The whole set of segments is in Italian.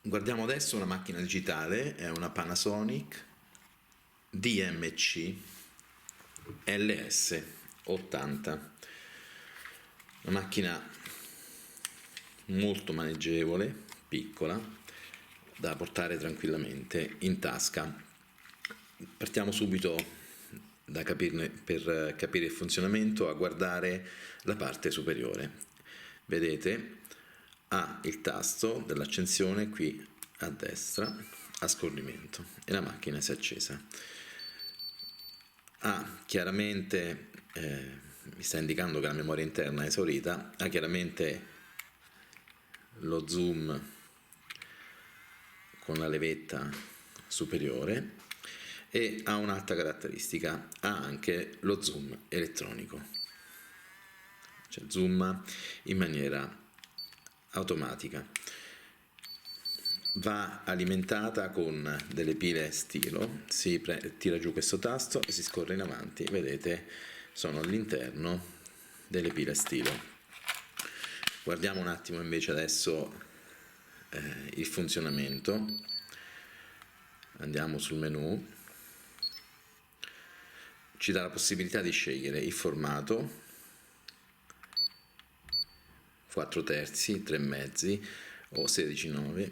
Guardiamo adesso una macchina digitale, è una Panasonic DMC LS80, una macchina molto maneggevole, piccola, da portare tranquillamente in tasca. Partiamo subito per capire il funzionamento, a guardare la parte superiore. Vedete, ha il tasto dell'accensione qui a destra a scorrimento e la macchina si è accesa. Ha chiaramente, mi sta indicando che la memoria interna è esaurita, ha chiaramente lo zoom con la levetta superiore e ha un'altra caratteristica, ha anche lo zoom elettronico, cioè zoom in maniera automatica. Va alimentata con delle pile stilo, si tira giù questo tasto e si scorre in avanti, vedete, sono all'interno delle pile stilo. Guardiamo un attimo invece adesso il funzionamento. Andiamo sul menu, ci dà la possibilità di scegliere il formato 4 terzi, 3 mezzi o 16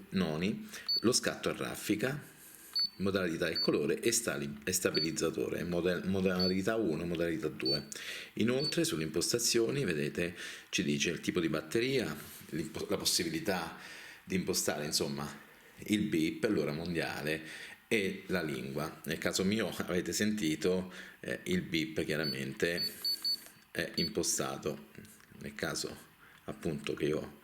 noni, lo scatto a raffica, modalità e colore e stabilizzatore, modalità 1, modalità 2. Inoltre sulle impostazioni, vedete, ci dice il tipo di batteria, la possibilità di impostare insomma il beep, l'ora mondiale e la lingua. Nel caso mio avete sentito il beep chiaramente è impostato, nel caso appunto che io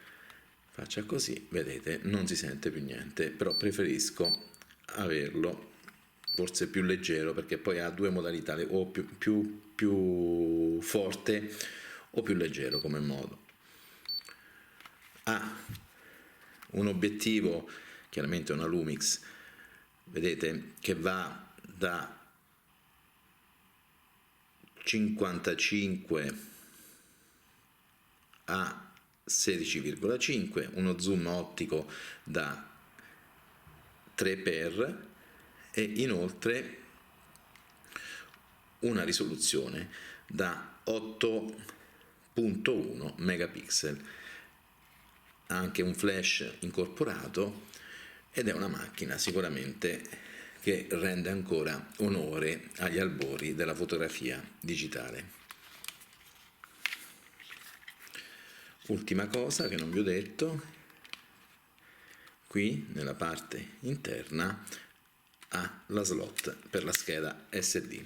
faccia così, vedete, non si sente più niente, però preferisco averlo forse più leggero, perché poi ha due modalità, o più forte o più leggero come modo. Ha un obiettivo, chiaramente una Lumix, vedete, che va da 55 a 16,5, uno zoom ottico da 3x e inoltre una risoluzione da 8.1 megapixel. Ha anche un flash incorporato ed è una macchina sicuramente che rende ancora onore agli albori della fotografia digitale. Ultima cosa che non vi ho detto, qui nella parte interna ha la slot per la scheda SD.